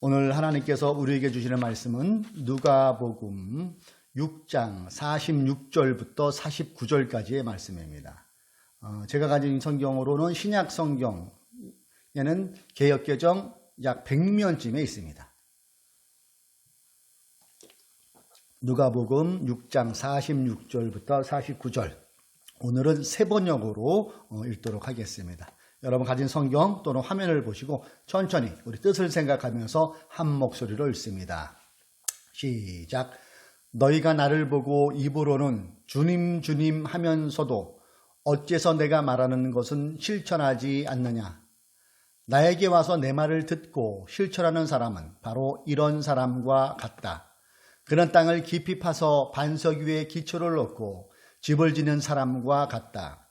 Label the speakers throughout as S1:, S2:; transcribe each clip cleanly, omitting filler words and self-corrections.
S1: 오늘 하나님께서 우리에게 주시는 말씀은 누가복음 6장 46절부터 49절까지의 말씀입니다. 제가 가진 성경으로는 신약 성경에는 개역개정 약 100면쯤에 있습니다. 누가복음 6장 46절부터 49절, 오늘은 세번역으로 읽도록 하겠습니다. 여러분 가진 성경 또는 화면을 보시고 천천히 우리 뜻을 생각하면서 한 목소리로 읽습니다. 시작. 너희가 나를 보고 입으로는 주님 주님 하면서도 어째서 내가 말하는 것은 실천하지 않느냐. 나에게 와서 내 말을 듣고 실천하는 사람은 바로 이런 사람과 같다. 그는 땅을 깊이 파서 반석 위에 기초를 놓고 집을 짓는 사람과 같다.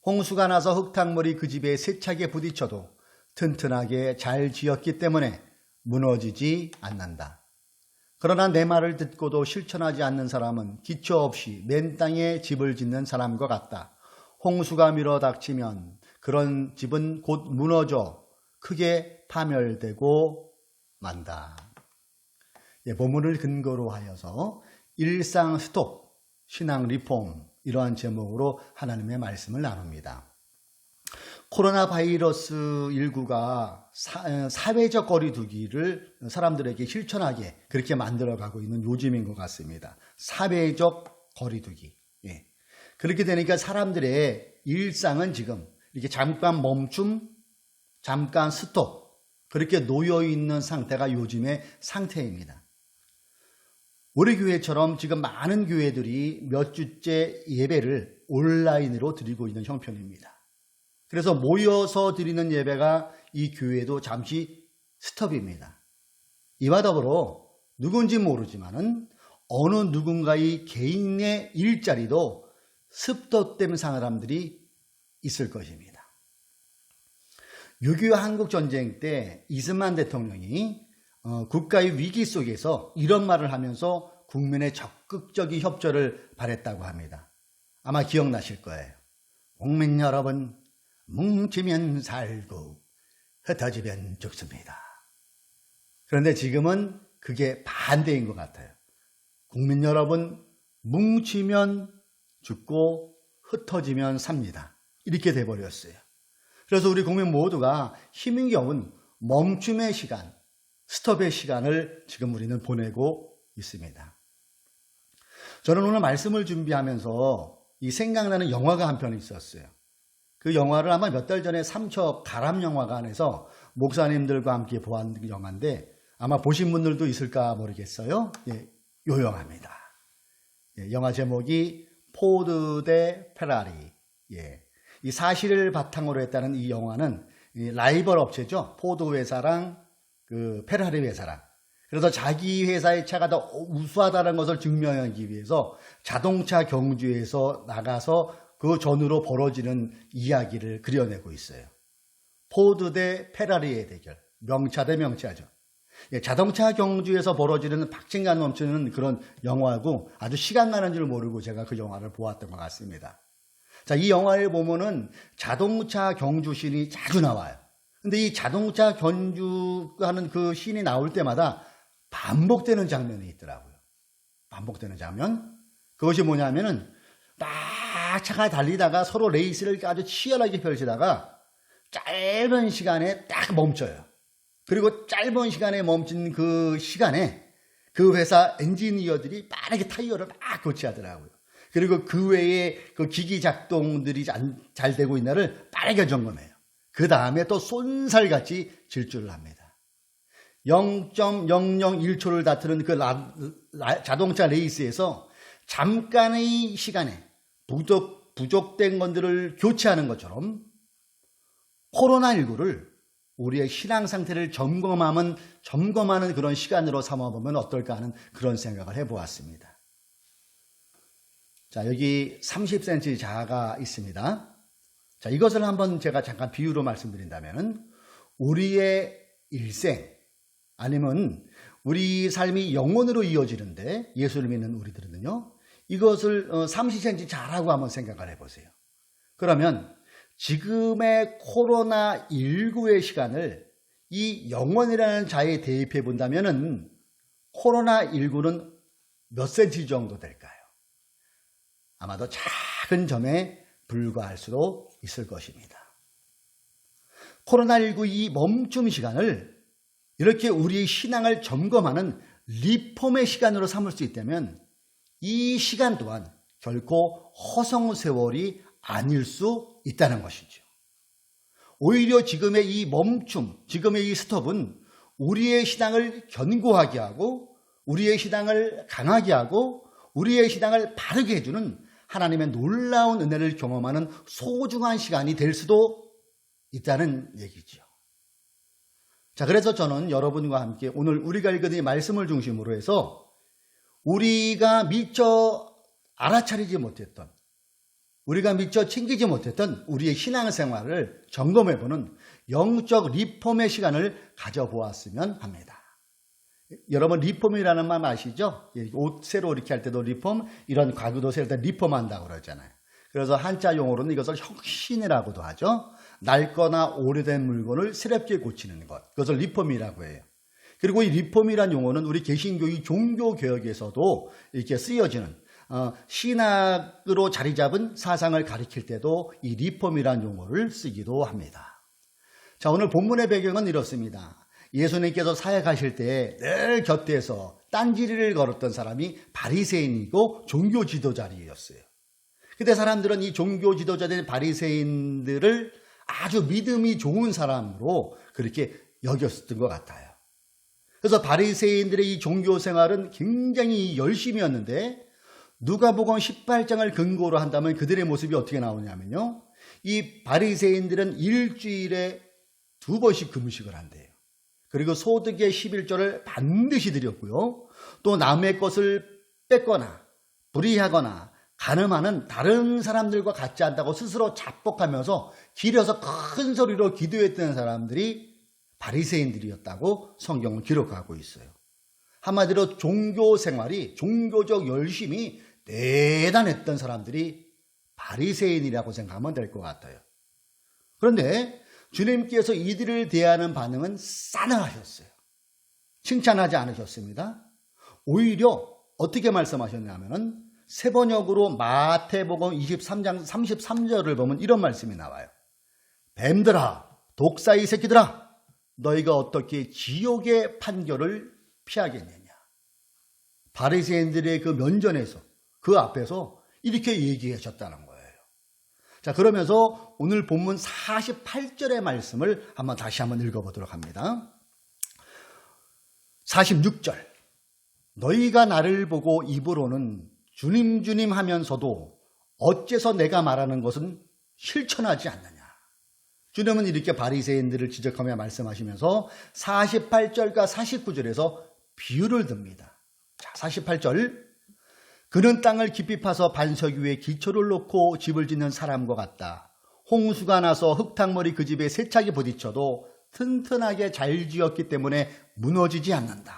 S1: 홍수가 나서 흙탕물이 그 집에 세차게 부딪혀도 튼튼하게 잘 지었기 때문에 무너지지 않는다. 그러나 내 말을 듣고도 실천하지 않는 사람은 기초 없이 맨 땅에 집을 짓는 사람과 같다. 홍수가 밀어닥치면 그런 집은 곧 무너져 크게 파멸되고 만다. 본문을 근거로 하여서 일상 스톱, 신앙 리폼, 이러한 제목으로 하나님의 말씀을 나눕니다. 코로나 바이러스 19가 사회적 거리두기를 사람들에게 실천하게 그렇게 만들어가고 있는 요즘인 것 같습니다. 사회적 거리두기. 그렇게 되니까 사람들의 일상은 지금 이렇게 잠깐 멈춤, 잠깐 스톱, 그렇게 놓여있는 상태가 요즘의 상태입니다. 우리 교회처럼 지금 많은 교회들이 몇 주째 예배를 온라인으로 드리고 있는 형편입니다. 그래서 모여서 드리는 예배가 이 교회도 잠시 스톱입니다. 이와 더불어 누군지 모르지만은 어느 누군가의 개인의 일자리도 습도된 사람들이 있을 것입니다. 6.25 한국전쟁 때 이승만 대통령이 국가의 위기 속에서 이런 말을 하면서 국민의 적극적인 협조를 바랬다고 합니다. 아마 기억나실 거예요. 국민 여러분, 뭉치면 살고 흩어지면 죽습니다. 그런데 지금은 그게 반대인 것 같아요. 국민 여러분, 뭉치면 죽고 흩어지면 삽니다. 이렇게 돼버렸어요. 그래서 우리 국민 모두가 힘겨운 멈춤의 시간, 스톱의 시간을 지금 우리는 보내고 있습니다. 저는 오늘 말씀을 준비하면서 이 생각나는 영화가 한 편 있었어요. 그 영화를 아마 몇 달 전에 삼척 가람영화관에서 목사님들과 함께 보았던 영화인데 아마 보신 분들도 있을까 모르겠어요. 요영합니다. 영화 제목이 포드 대 페라리. 이 사실을 바탕으로 했다는 이 영화는 이 라이벌 업체죠. 포드 회사랑 그 페라리 회사랑. 그래서 자기 회사의 차가 더 우수하다는 것을 증명하기 위해서 자동차 경주에서 나가서 그 전후로 벌어지는 이야기를 그려내고 있어요. 포드 대 페라리의 대결. 명차 대 명차죠. 자동차 경주에서 벌어지는 박진감 넘치는 그런 영화고 아주 시간 가는 줄 모르고 제가 그 영화를 보았던 것 같습니다. 자, 이 영화를 보면은 자동차 경주 씬이 자주 나와요. 근데 이 자동차 경주하는 그 씬이 나올 때마다 반복되는 장면이 있더라고요. 반복되는 장면? 그것이 뭐냐면은 막 차가 달리다가 서로 레이스를 아주 치열하게 펼치다가 짧은 시간에 딱 멈춰요. 그리고 짧은 시간에 멈춘 그 시간에 그 회사 엔지니어들이 빠르게 타이어를 막 교체하더라고요. 그리고 그 외에 그 기기 작동들이 잘 되고 있나를 빠르게 점검해요. 그 다음에 또 쏜살같이 질주를 합니다. 0.001초를 다투는 그 자동차 레이스에서 잠깐의 시간에 부족된 것들을 교체하는 것처럼 코로나19를 우리의 신앙 상태를 점검하는 그런 시간으로 삼아보면 어떨까 하는 그런 생각을 해보았습니다. 자, 여기 30cm 자가 있습니다. 자, 이것을 한번 제가 잠깐 비유로 말씀드린다면 우리의 일생 아니면 우리 삶이 영혼으로 이어지는데 예수를 믿는 우리들은요. 이것을 30cm 자라고 한번 생각을 해보세요. 그러면 지금의 코로나19의 시간을 이 영혼이라는 자에 대입해 본다면은 코로나19는 몇 센치 정도 될까요? 아마도 작은 점에 불과할 수도 있을 것입니다. 코로나19 이 멈춤 시간을 이렇게 우리의 신앙을 점검하는 리폼의 시간으로 삼을 수 있다면 이 시간 또한 결코 허송세월이 아닐 수 있다는 것이죠. 오히려 지금의 이 멈춤, 지금의 이 스톱은 우리의 신앙을 견고하게 하고 우리의 신앙을 강하게 하고 우리의 신앙을 바르게 해주는 하나님의 놀라운 은혜를 경험하는 소중한 시간이 될 수도 있다는 얘기죠. 자, 그래서 저는 여러분과 함께 오늘 우리가 읽은 이 말씀을 중심으로 해서 우리가 미처 알아차리지 못했던, 우리가 미처 챙기지 못했던 우리의 신앙생활을 점검해보는 영적 리폼의 시간을 가져보았으면 합니다. 여러분 리폼이라는 말 아시죠? 옷 새로 이렇게 할 때도 리폼, 이런 가구도 새로 때 리폼한다고 그러잖아요. 그래서 한자 용어로는 이것을 혁신이라고도 하죠. 낡거나 오래된 물건을 새롭게 고치는 것, 그것을 리폼이라고 해요. 그리고 이 리폼이란 용어는 우리 개신교의 종교개혁에서도 이렇게 쓰여지는 신학으로 자리 잡은 사상을 가리킬 때도 이 리폼이란 용어를 쓰기도 합니다. 자, 오늘 본문의 배경은 이렇습니다. 예수님께서 사역하실 때 늘 곁에서 딴지리를 걸었던 사람이 바리새인이고 종교 지도자였어요. 그때 사람들은 이 종교 지도자된 바리새인들을 아주 믿음이 좋은 사람으로 그렇게 여겼던 것 같아요. 그래서 바리새인들의 이 종교 생활은 굉장히 열심이었는데 누가복음 18장을 근거로 한다면 그들의 모습이 어떻게 나오냐면요. 이 바리새인들은 일주일에 2번씩 금식을 한대요. 그리고 소득의 11조를 반드시 드렸고요. 또 남의 것을 뺏거나 불의하거나 간음하는 다른 사람들과 같지 않다고 스스로 자복하면서 길에서 큰 소리로 기도했던 사람들이 바리새인들이었다고 성경은 기록하고 있어요. 한마디로 종교 생활이, 종교적 열심이 대단했던 사람들이 바리새인이라고 생각하면 될 것 같아요. 그런데 주님께서 이들을 대하는 반응은 싸늘하셨어요. 칭찬하지 않으셨습니다. 오히려 어떻게 말씀하셨냐면 세번역으로 마태복음 23장 33절을 보면 이런 말씀이 나와요. 뱀들아, 독사의 새끼들아, 너희가 어떻게 지옥의 판결을 피하겠느냐. 바리새인들의 그 면전에서, 그 앞에서 이렇게 얘기하셨다는 거예요. 자, 그러면서 오늘 본문 48절의 말씀을 다시 한번 읽어보도록 합니다. 46절. 너희가 나를 보고 입으로는 주님 주님 하면서도 어째서 내가 말하는 것은 실천하지 않느냐. 주님은 이렇게 바리새인들을 지적하며 말씀하시면서 48절과 49절에서 비유를 듭니다. 자, 48절. 그는 땅을 깊이 파서 반석 위에 기초를 놓고 집을 짓는 사람과 같다. 홍수가 나서 흙탕물이 그 집에 세차게 부딪혀도 튼튼하게 잘 지었기 때문에 무너지지 않는다.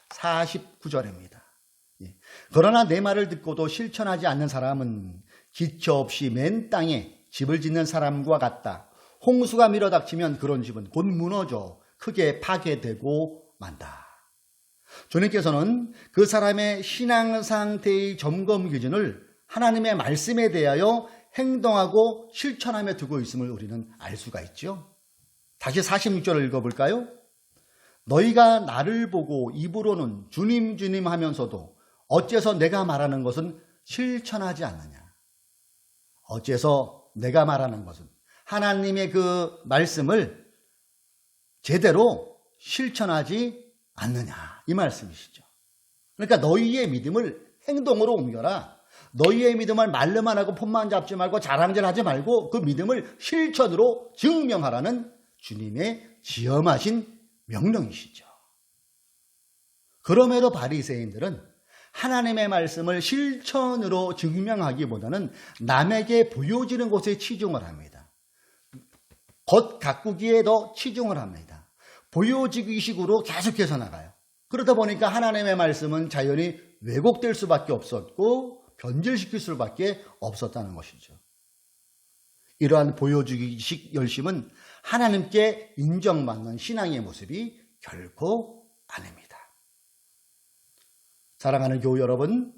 S1: 49절입니다. 그러나 내 말을 듣고도 실천하지 않는 사람은 기초 없이 맨 땅에 집을 짓는 사람과 같다. 홍수가 밀어닥치면 그런 집은 곧 무너져 크게 파괴되고 만다. 주님께서는 그 사람의 신앙 상태의 점검 기준을 하나님의 말씀에 대하여 행동하고 실천하며 두고 있음을 우리는 알 수가 있죠. 다시 46절을 읽어볼까요? 너희가 나를 보고 입으로는 주님 주님 하면서도 어째서 내가 말하는 것은 실천하지 않느냐. 어째서 내가 말하는 것은 하나님의 그 말씀을 제대로 실천하지 않느냐, 이 말씀이시죠. 그러니까 너희의 믿음을 행동으로 옮겨라. 너희의 믿음을 말로만 하고 폰만 잡지 말고 자랑질하지 말고 그 믿음을 실천으로 증명하라는 주님의 지엄하신 명령이시죠. 그럼에도 바리새인들은 하나님의 말씀을 실천으로 증명하기보다는 남에게 보여지는 것에 치중을 합니다. 겉 가꾸기에 더 치중을 합니다. 보여지기식으로 계속해서 나가요. 그러다 보니까 하나님의 말씀은 자연히 왜곡될 수밖에 없었고 변질시킬 수밖에 없었다는 것이죠. 이러한 보여주기식 열심은 하나님께 인정받는 신앙의 모습이 결코 아닙니다. 사랑하는 교우 여러분,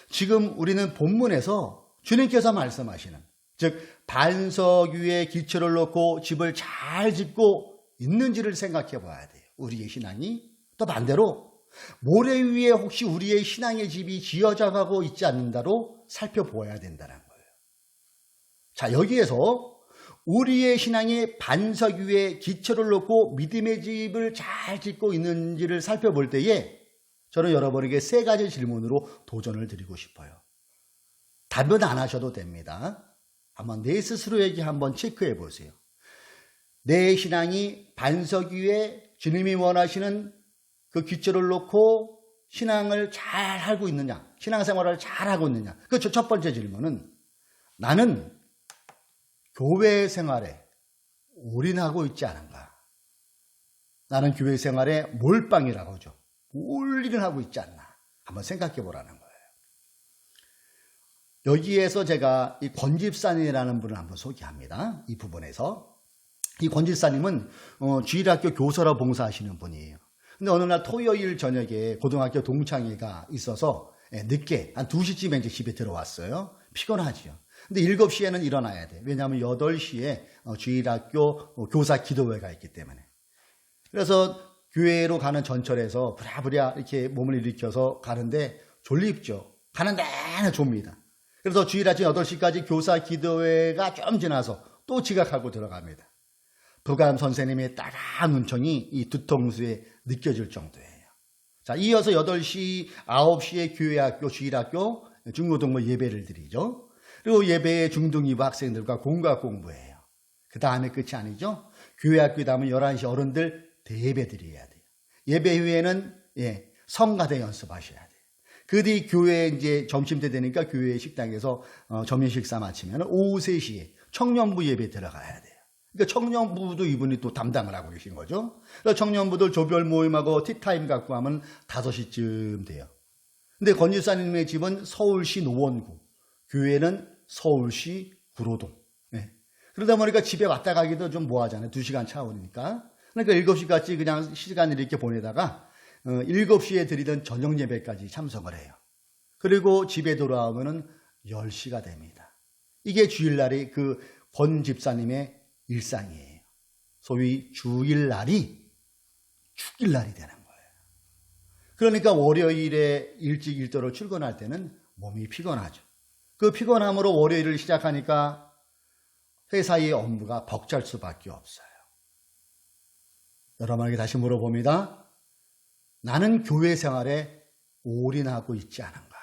S1: 지금 우리는 본문에서 주님께서 말씀하시는, 즉 반석 위에 기초를 놓고 집을 잘 짓고 있는지를 생각해 봐야 돼요. 우리의 신앙이. 또 반대로 모래 위에 혹시 우리의 신앙의 집이 지어져 가고 있지 않는다로 살펴보아야 된다는 거예요. 자, 여기에서 우리의 신앙이 반석 위에 기초를 놓고 믿음의 집을 잘 짓고 있는지를 살펴볼 때에 저는 여러분에게 세 가지 질문으로 도전을 드리고 싶어요. 답은 안 하셔도 됩니다. 한번 내 스스로에게 한번 체크해 보세요. 내 신앙이 반석 위에 주님이 원하시는 그 기초를 놓고 신앙을 잘 하고 있느냐, 신앙생활을 잘 하고 있느냐. 그 첫 번째 질문은 나는 교회 생활에 올인하고 있지 않은가? 나는 교회 생활에 몰빵이라고 하죠. 올인을 하고 있지 않나? 한번 생각해 보라는 거예요. 여기에서 제가 이 권집사님이라는 분을 한번 소개합니다. 이 부분에서. 이 권집사님은 주일학교 교사로 봉사하시는 분이에요. 근데 어느 날 토요일 저녁에 고등학교 동창회가 있어서 늦게 한 2시쯤에 이제 집에 들어왔어요. 피곤하지요. 근데 7시에는 일어나야 돼. 왜냐하면 8시에 주일학교 교사 기도회가 있기 때문에. 그래서 교회로 가는 전철에서 부랴부랴 이렇게 몸을 일으켜서 가는데 졸립죠. 가는 내내 좁니다. 그래서 주일 아침 8시까지 교사 기도회가 좀 지나서 또 지각하고 들어갑니다. 부감 선생님의 따가운 눈총이 이 뒤통수에 느껴질 정도예요. 자, 이어서 8시, 9시에 교회학교, 주일학교, 중고등부 예배를 드리죠. 그리고 예배에 중등이부 학생들과 공과 공부해요. 그 다음에 끝이 아니죠. 교회학교 다음에 11시 어른들 대예배 드려야 돼요. 예배 후에는 성가대 연습하셔야 돼요. 그 뒤 교회 이제 점심때 되니까 교회 식당에서 점심 식사 마치면 오후 3시에 청년부 예배 들어가야 돼요. 그러니까 청년부도 이분이 또 담당을 하고 계신 거죠. 그래서 청년부들 조별 모임하고 티타임 갖고 하면 5시쯤 돼요. 근데 권지사님의 집은 서울시 노원구, 교회는 서울시 구로동. 그러다 보니까 집에 왔다 가기도 좀 뭐하잖아요. 2시간 차오니까. 그러니까 7시까지 그냥 시간을 이렇게 보내다가 7시에 드리던 저녁 예배까지 참석을 해요. 그리고 집에 돌아오면 10시가 됩니다. 이게 주일날이 그 권 집사님의 일상이에요. 소위 주일날이 축일날이 되는 거예요. 그러니까 월요일에 일찍 일터로 출근할 때는 몸이 피곤하죠. 그 피곤함으로 월요일을 시작하니까 회사의 업무가 벅찰 수밖에 없어요. 여러분에게 다시 물어봅니다. 나는 교회 생활에 올인하고 있지 않은가?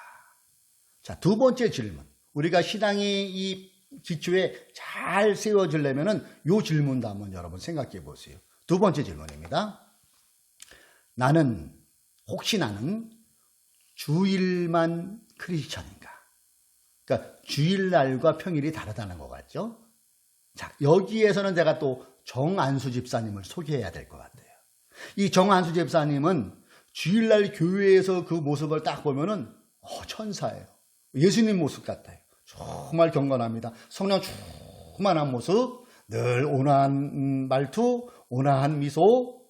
S1: 자, 두 번째 질문. 우리가 신앙이 이 기초에 잘 세워지려면은 이 질문도 한번 여러분 생각해 보세요. 두 번째 질문입니다. 혹시 나는 주일만 크리스천인가? 그러니까 주일날과 평일이 다르다는 것 같죠? 자, 여기에서는 제가 또 정안수 집사님을 소개해야 될 것 같아요. 이 정안수 집사님은 주일날 교회에서 그 모습을 딱 보면은 천사예요. 예수님 모습 같아요. 정말 경건합니다. 성령 충만한 모습, 늘 온화한 말투, 온화한 미소.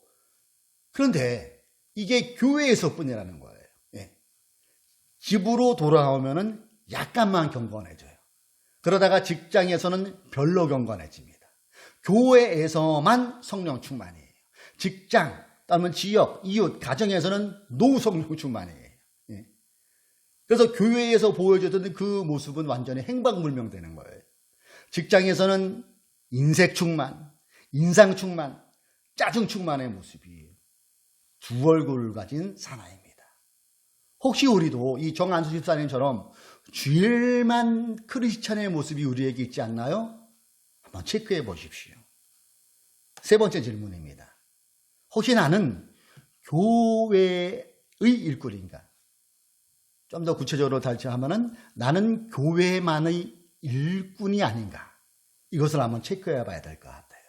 S1: 그런데 이게 교회에서뿐이라는 거예요. 집으로 돌아오면은 약간만 경건해져요. 그러다가 직장에서는 별로 경건해집니다. 교회에서만 성령 충만이에요. 직장, 또는 지역, 이웃, 가정에서는 노 성령 충만이에요. 그래서 교회에서 보여주던 그 모습은 완전히 행방불명되는 거예요. 직장에서는 인색 충만, 인상 충만, 짜증 충만의 모습이에요. 두 얼굴을 가진 사나이입니다. 혹시 우리도 이 정안수 집사님처럼 주일만 크리스찬의 모습이 우리에게 있지 않나요? 한번 체크해 보십시오. 세 번째 질문입니다. 혹시 나는 교회의 일꾼인가? 좀 더 구체적으로 달치하면은 나는 교회만의 일꾼이 아닌가? 이것을 한번 체크해 봐야 될 것 같아요.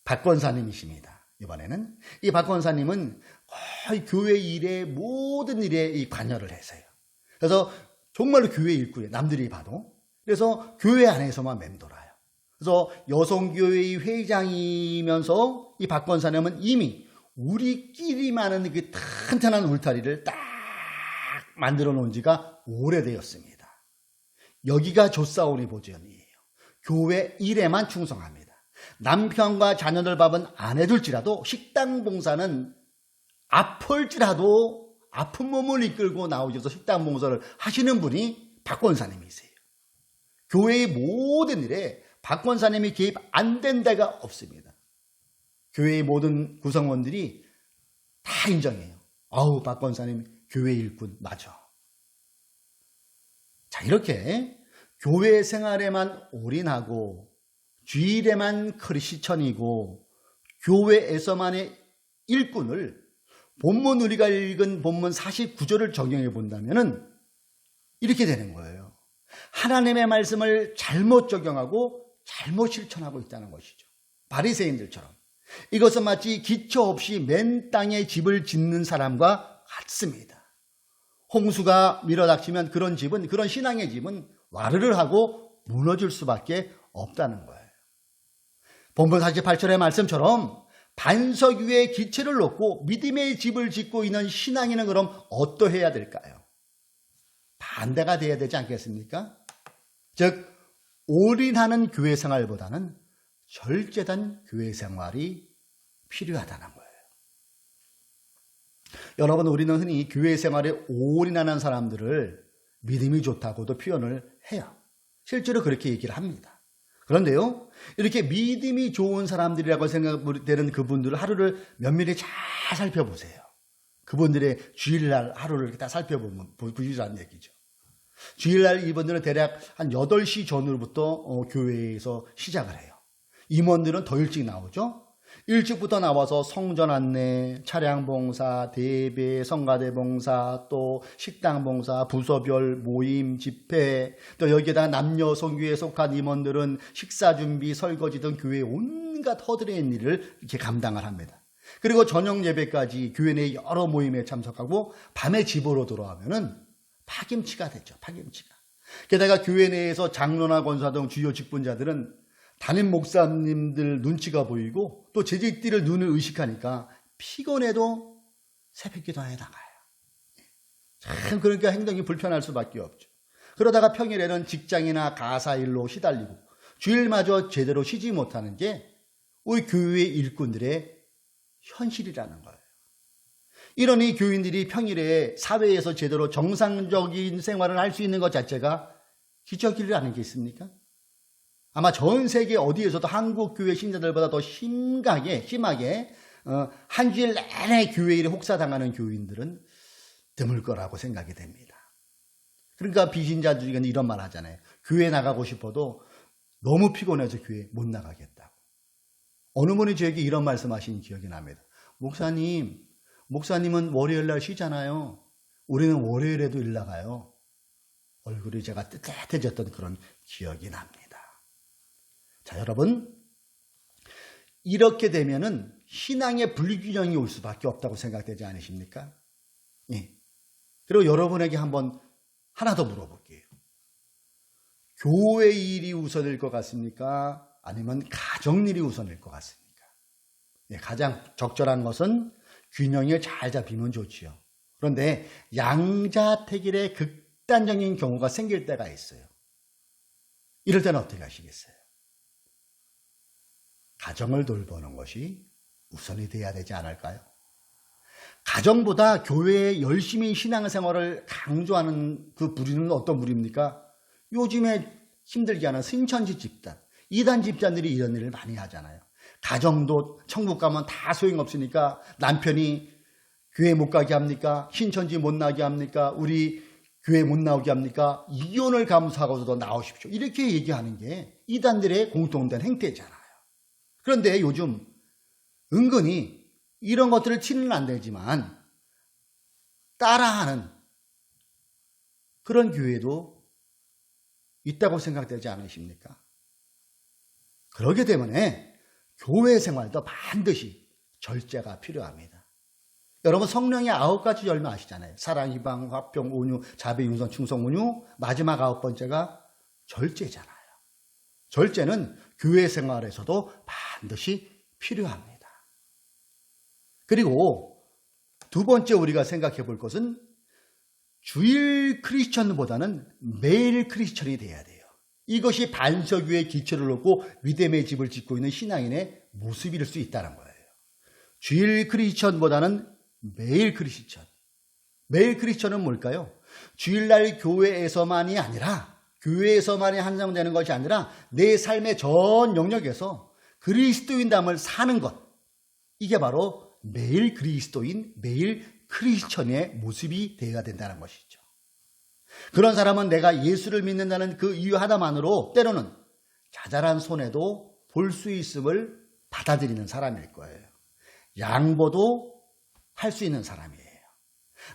S1: 박 권사님이십니다. 이번에는 이 박 권사님은 거의 교회 일에 모든 일에 관여를 하세요. 그래서 정말로 교회 일꾼이에요. 남들이 봐도. 그래서 교회 안에서만 맴돌아요. 그래서 여성교회의 회장이면서 이 박 권사님은 이미 우리끼리만 아는 그 튼튼한 울타리를 딱 만들어 놓은 지가 오래되었습니다. 여기가 조사오니 보전이에요. 교회 일에만 충성합니다. 남편과 자녀들 밥은 안 해줄지라도 식당 봉사는 아플지라도 아픈 몸을 이끌고 나오셔서 식당 봉사를 하시는 분이 박 권사님이세요. 교회의 모든 일에 박 권사님이 개입 안 된 데가 없습니다. 교회의 모든 구성원들이 다 인정해요. 아우, 박 권사님 교회 일꾼 맞아. 자, 이렇게 교회 생활에만 올인하고 주일에만 크리스천이고 교회에서만의 일꾼을 본문 우리가 읽은 본문 49절을 적용해 본다면 이렇게 되는 거예요. 하나님의 말씀을 잘못 적용하고 잘못 실천하고 있다는 것이죠. 바리새인들처럼. 이것은 마치 기초 없이 맨 땅에 집을 짓는 사람과 같습니다. 홍수가 밀어닥치면 그런 집은, 그런 신앙의 집은 와르르 하고 무너질 수밖에 없다는 거예요. 본문 48절의 말씀처럼 반석 위에 기초를 놓고 믿음의 집을 짓고 있는 신앙인은 그럼 어떠해야 될까요? 반대가 돼야 되지 않겠습니까? 즉 올인하는 교회 생활보다는 절제된 교회 생활이 필요하다는 거예요. 여러분, 우리는 흔히 교회 생활에 올인하는 사람들을 믿음이 좋다고도 표현을 해요. 실제로 그렇게 얘기를 합니다. 그런데요, 이렇게 믿음이 좋은 사람들이라고 생각되는 그분들을 하루를 면밀히 잘 살펴보세요. 그분들의 주일날 하루를 이렇게 다 살펴보면 보이라는 얘기죠. 주일날 이분들은 대략 한 8시 전후부터 교회에서 시작을 해요. 임원들은 더 일찍 나오죠. 일찍부터 나와서 성전 안내, 차량 봉사, 대배, 성가대 봉사, 또 식당 봉사, 부서별 모임, 집회, 또 여기에다 남녀 성교에 속한 임원들은 식사 준비, 설거지 등 교회의 온갖 허드렛 일을 이렇게 감당을 합니다. 그리고 저녁 예배까지 교회 내 여러 모임에 참석하고 밤에 집으로 돌아오면은 파김치가 되죠. 파김치가. 게다가 교회 내에서 장로나 권사 등 주요 직분자들은 담임 목사님들 눈치가 보이고 또 재직들을 눈을 의식하니까 피곤해도 새벽기도에 나가요. 참 그러니까 행동이 불편할 수밖에 없죠. 그러다가 평일에는 직장이나 가사 일로 시달리고 주일마저 제대로 쉬지 못하는 게 우리 교회 일꾼들의 현실이라는 거예요. 이러니 교인들이 평일에 사회에서 제대로 정상적인 생활을 할 수 있는 것 자체가 기적이라는 게 있습니까? 아마 전 세계 어디에서도 한국 교회 신자들보다 더 심하게 한 주일 내내 교회 일에 혹사당하는 교인들은 드물 거라고 생각이 됩니다. 그러니까 비신자 중에는 이런 말 하잖아요. 교회 나가고 싶어도 너무 피곤해서 교회 못 나가겠다고. 어느 분이 저에게 이런 말씀하신 기억이 납니다. 목사님은 월요일 날 쉬잖아요. 우리는 월요일에도 일 나가요. 얼굴이 제가 뜨뜻해졌던 그런 기억이 납니다. 자, 여러분, 이렇게 되면은 신앙의 불균형이 올 수밖에 없다고 생각되지 않으십니까? 예. 그리고 여러분에게 한번 하나 더 물어볼게요. 교회 일이 우선일 것 같습니까? 아니면 가정 일이 우선일 것 같습니까? 예, 가장 적절한 것은 균형을 잘 잡히면 좋지요. 그런데 양자택일의 극단적인 경우가 생길 때가 있어요. 이럴 때는 어떻게 하시겠어요? 가정을 돌보는 것이 우선이 돼야 되지 않을까요? 가정보다 교회에 열심히 신앙생활을 강조하는 그 부류는 어떤 부류입니까? 요즘에 힘들게 하는 신천지 집단, 이단 집단들이 이런 일을 많이 하잖아요. 가정도 천국 가면 다 소용없으니까 남편이 교회 못 가게 합니까? 신천지 못 나게 합니까? 우리 교회 못 나오게 합니까? 이혼을 감수하고서도 나오십시오. 이렇게 얘기하는 게 이단들의 공통된 행태잖아요. 그런데 요즘 은근히 이런 것들을 치는 안 되지만 따라하는 그런 교회도 있다고 생각되지 않으십니까? 그렇기 때문에 교회 생활도 반드시 절제가 필요합니다. 여러분, 성령의 9가지 열매 아시잖아요. 사랑, 희망, 화평, 온유, 자비, 융성, 충성, 온유. 마지막 9번째가 절제잖아요. 절제는 교회 생활에서도 반드시 필요합니다. 그리고 두 번째 우리가 생각해 볼 것은 주일 크리스천보다는 매일 크리스천이 돼야 돼요. 이것이 반석 위에 기초를 놓고 믿음의 집을 짓고 있는 신앙인의 모습일 수 있다는 거예요. 주일 크리스천보다는 매일 크리스천. 매일 크리스천은 뭘까요? 주일날 교회에서만이 아니라, 교회에서만이 한정되는 것이 아니라 내 삶의 전 영역에서 그리스도인담을 사는 것. 이게 바로 매일 그리스도인, 매일 크리스천의 모습이 되어야 된다는 것이죠. 그런 사람은 내가 예수를 믿는다는 그 이유 하나만으로 때로는 자잘한 손해도 볼 수 있음을 받아들이는 사람일 거예요. 양보도 할 수 있는 사람이에요.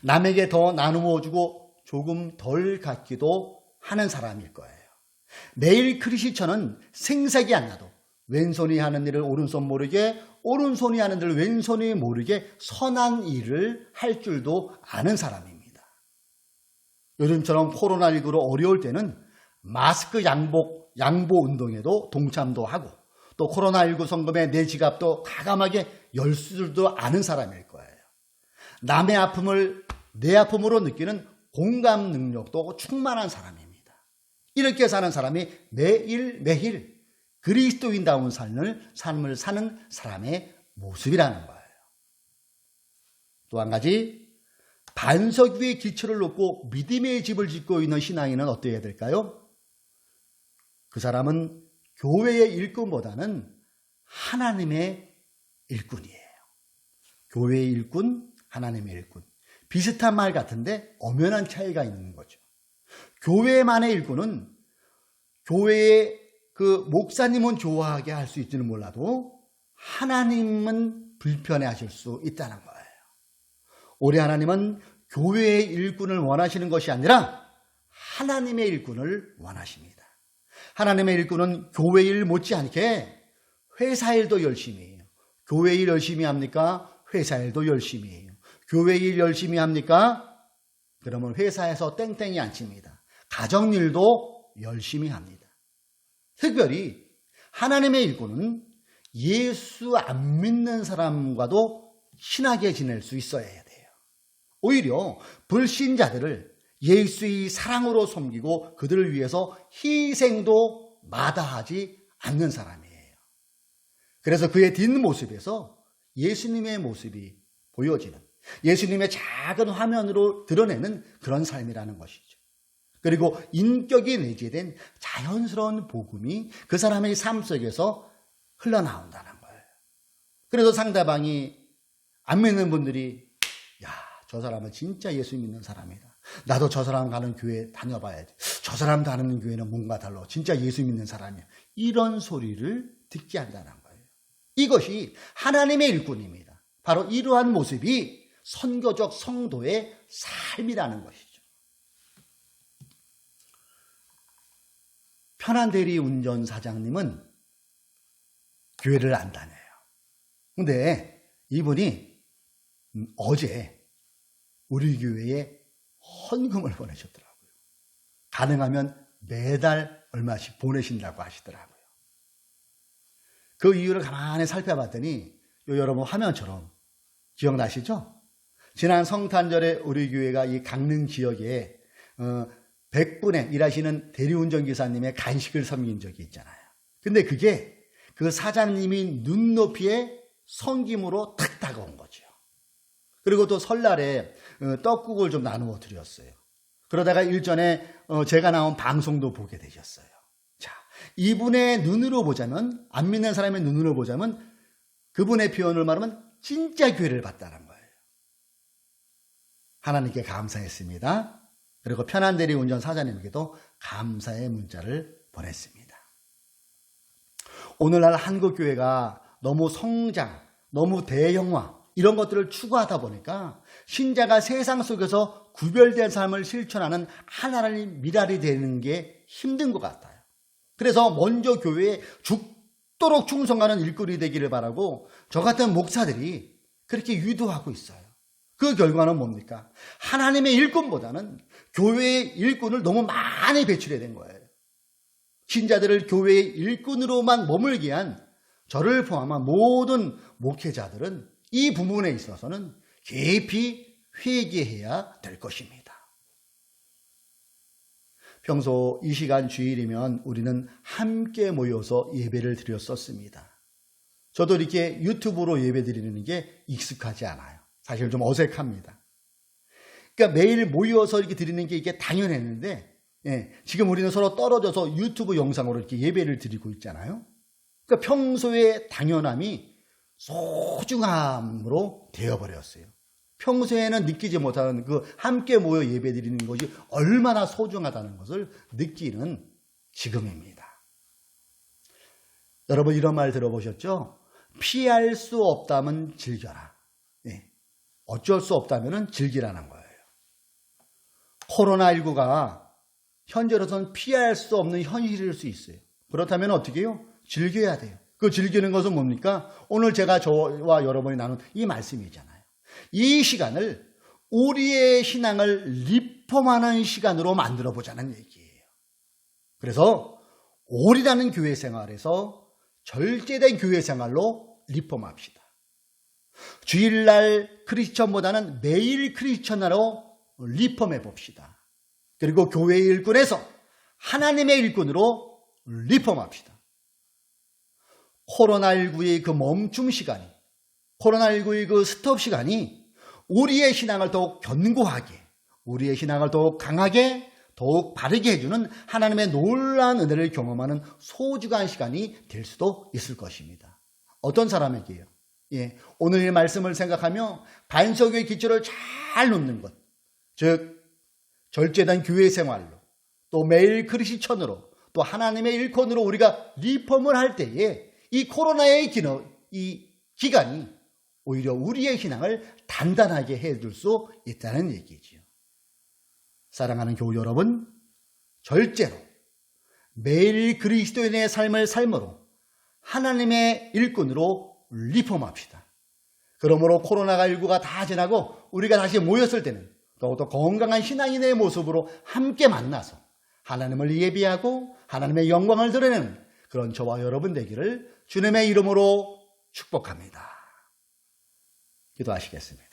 S1: 남에게 더 나누어 주고 조금 덜 갖기도 하는 사람일 거예요. 매일 크리스천은 생색이 안 나도 왼손이 하는 일을 오른손 모르게, 오른손이 하는 일을 왼손이 모르게 선한 일을 할 줄도 아는 사람입니다. 요즘처럼 코로나19로 어려울 때는 마스크 양보 운동에도 동참도 하고, 또 코로나19 성금에 내 지갑도 과감하게 열 줄도 아는 사람일 거예요. 남의 아픔을 내 아픔으로 느끼는 공감 능력도 충만한 사람입니다. 이렇게 사는 사람이 매일매일 그리스도인다운 삶을 사는 사람의 모습이라는 거예요. 또 한 가지, 반석 위에 기초를 놓고 믿음의 집을 짓고 있는 신앙인은 어떻게 될까요? 그 사람은 교회의 일꾼보다는 하나님의 일꾼이에요. 교회의 일꾼, 하나님의 일꾼. 비슷한 말 같은데 엄연한 차이가 있는 거죠. 교회만의 일꾼은 교회의 그 목사님은 좋아하게 할 수 있지는 몰라도 하나님은 불편해 하실 수 있다는 거예요. 우리 하나님은 교회의 일꾼을 원하시는 것이 아니라 하나님의 일꾼을 원하십니다. 하나님의 일꾼은 교회 일 못지않게 회사 일도 열심히 해요. 교회 일 열심히 합니까? 회사 일도 열심히 해요. 교회 일 열심히 합니까? 그러면 회사에서 땡땡이 안 칩니다. 가정 일도 열심히 합니다. 특별히 하나님의 일꾼은 예수 안 믿는 사람과도 친하게 지낼 수 있어야 돼요. 오히려 불신자들을 예수의 사랑으로 섬기고 그들을 위해서 희생도 마다하지 않는 사람이에요. 그래서 그의 뒷모습에서 예수님의 모습이 보여지는, 예수님의 작은 화면으로 드러내는 그런 삶이라는 것이죠. 그리고 인격이 내재된 자연스러운 복음이 그 사람의 삶 속에서 흘러나온다는 거예요. 그래서 상대방이 안 믿는 분들이, 야, 저 사람은 진짜 예수 믿는 사람이다. 나도 저 사람 가는 교회 다녀봐야지. 저 사람 다니는 교회는 뭔가 달라. 진짜 예수 믿는 사람이야. 이런 소리를 듣게 한다는 거예요. 이것이 하나님의 일꾼입니다. 바로 이러한 모습이 선교적 성도의 삶이라는 것이죠. 편안대리 운전사장님은 교회를 안 다녀요. 근데 이분이 어제 우리 교회에 헌금을 보내셨더라고요. 가능하면 매달 얼마씩 보내신다고 하시더라고요. 그 이유를 가만히 살펴봤더니 여러분 화면처럼 기억나시죠? 지난 성탄절에 우리 교회가 이 강릉 지역에 100분의 일하시는 대리운전 기사님의 간식을 섬긴 적이 있잖아요. 근데 그게 그 사장님이 눈높이에 섬김으로 탁 다가온 거죠. 그리고 또 설날에 떡국을 좀 나누어 드렸어요. 그러다가 일전에 제가 나온 방송도 보게 되셨어요. 자, 이분의 눈으로 보자면, 안 믿는 사람의 눈으로 보자면 그분의 표현을 말하면 진짜 교회를 봤다는 거예요. 하나님께 감사했습니다. 그리고 편안대리 운전 사장님에게도 감사의 문자를 보냈습니다. 오늘날 한국교회가 너무 성장, 너무 대형화 이런 것들을 추구하다 보니까 신자가 세상 속에서 구별된 삶을 실천하는 하나의 미랄이 되는 게 힘든 것 같아요. 그래서 먼저 교회에 죽도록 충성하는 일꾼이 되기를 바라고 저 같은 목사들이 그렇게 유도하고 있어요. 그 결과는 뭡니까? 하나님의 일꾼보다는 교회의 일꾼을 너무 많이 배출해야 된 거예요. 신자들을 교회의 일꾼으로만 머물게 한 저를 포함한 모든 목회자들은 이 부분에 있어서는 깊이 회개해야 될 것입니다. 평소 이 시간 주일이면 우리는 함께 모여서 예배를 드렸었습니다. 저도 이렇게 유튜브로 예배 드리는 게 익숙하지 않아요. 사실 좀 어색합니다. 그러니까 매일 모여서 이렇게 드리는 게 이게 당연했는데, 지금 우리는 서로 떨어져서 유튜브 영상으로 이렇게 예배를 드리고 있잖아요. 그러니까 평소의 당연함이 소중함으로 되어버렸어요. 평소에는 느끼지 못하는 그 함께 모여 예배 드리는 것이 얼마나 소중하다는 것을 느끼는 지금입니다. 여러분 이런 말 들어보셨죠? 피할 수 없다면 즐겨라. 어쩔 수 없다면 즐기라는 거예요. 코로나19가 현재로서는 피할 수 없는 현실일 수 있어요. 그렇다면 어떻게 해요? 즐겨야 돼요. 그 즐기는 것은 뭡니까? 오늘 제가 저와 여러분이 나눈 이 말씀이잖아요. 이 시간을 우리의 신앙을 리폼하는 시간으로 만들어 보자는 얘기예요. 그래서 올이라는 교회 생활에서 절제된 교회 생활로 리폼합시다. 주일날 크리스천보다는 매일 크리스천으로 리폼해 봅시다. 그리고 교회의 일꾼에서 하나님의 일꾼으로 리폼합시다. 코로나19의 그 멈춤 시간이, 코로나19의 그 스톱 시간이 우리의 신앙을 더욱 견고하게, 우리의 신앙을 더욱 강하게, 더욱 바르게 해주는 하나님의 놀라운 은혜를 경험하는 소중한 시간이 될 수도 있을 것입니다. 어떤 사람에게요? 오늘 이 말씀을 생각하며 반석의 기초를 잘 놓는 것, 즉 절제된 교회 생활로, 또 매일 크리스천으로, 또 하나님의 일꾼으로 우리가 리폼을 할 때에 이 코로나의 이 기간이 오히려 우리의 신앙을 단단하게 해줄 수 있다는 얘기지요. 사랑하는 교우 여러분, 절제로 매일 그리스도인의 삶을 삶으로 하나님의 일꾼으로 리폼합시다. 그러므로 코로나19가 다 지나고 우리가 다시 모였을 때는 더욱더 건강한 신앙인의 모습으로 함께 만나서 하나님을 예비하고 하나님의 영광을 드러내는 그런 저와 여러분 되기를 주님의 이름으로 축복합니다. 기도하시겠습니다.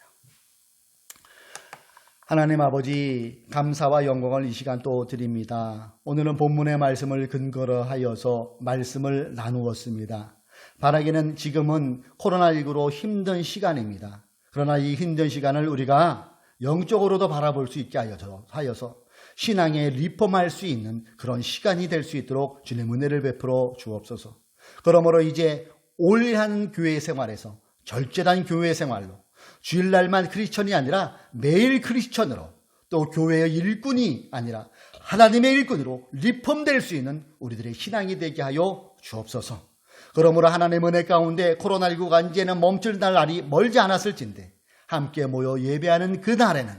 S1: 하나님 아버지, 감사와 영광을 이 시간 또 드립니다. 오늘은 본문의 말씀을 근거로 하여서 말씀을 나누었습니다. 바라기는 지금은 코로나19로 힘든 시간입니다. 그러나 이 힘든 시간을 우리가 영적으로도 바라볼 수 있게 하여서 신앙에 리폼할 수 있는 그런 시간이 될 수 있도록 주님 은혜를 베풀어 주옵소서. 그러므로 이제 올한 교회 생활에서 절제된 교회 생활로 주일날만 크리스천이 아니라 매일 크리스천으로, 또 교회의 일꾼이 아니라 하나님의 일꾼으로 리폼될 수 있는 우리들의 신앙이 되게 하여 주옵소서. 그러므로 하나님의 은혜 가운데 코로나19가 이제는 멈출 날이 멀지 않았을진데 함께 모여 예배하는 그 날에는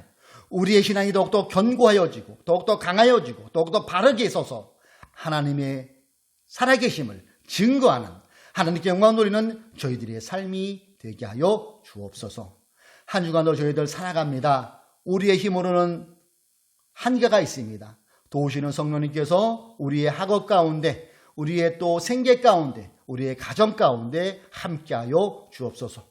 S1: 우리의 신앙이 더욱더 견고하여지고 더욱더 강하여지고 더욱더 바르게 서서 하나님의 살아계심을 증거하는, 하나님께 영광 돌리는 저희들의 삶이 되게 하여 주옵소서. 한 주간도 저희들 살아갑니다. 우리의 힘으로는 한계가 있습니다. 도우시는 성령님께서 우리의 학업 가운데, 우리의 또 생계 가운데, 우리의 가정 가운데 함께하여 주옵소서.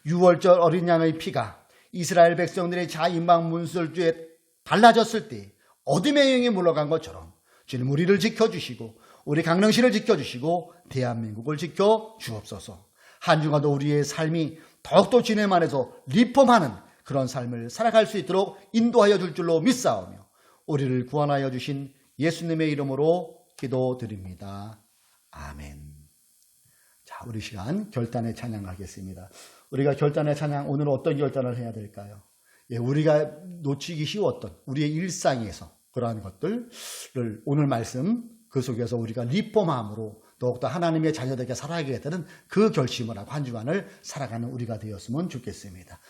S1: 6월절 어린 양의 피가 이스라엘 백성들의 자인방 문설주에 발라졌을 때 어둠의 영이 물러간 것처럼 주님 우리를 지켜주시고 우리 강릉시를 지켜주시고 대한민국을 지켜주옵소서. 한 주간도 우리의 삶이 더욱더 주님 안에서 리폼하는 그런 삶을 살아갈 수 있도록 인도하여 줄 줄로 믿사오며 우리를 구원하여 주신 예수님의 이름으로 기도드립니다. 아멘. 자, 우리 시간 결단의 찬양하겠습니다. 우리가 결단의 찬양, 오늘 어떤 결단을 해야 될까요? 우리가 놓치기 쉬웠던 우리의 일상에서 그러한 것들을 오늘 말씀 그 속에서 우리가 리폼함으로 더욱더 하나님의 자녀들에게 살아가게 되는 그 결심을 하고 한 주간을 살아가는 우리가 되었으면 좋겠습니다.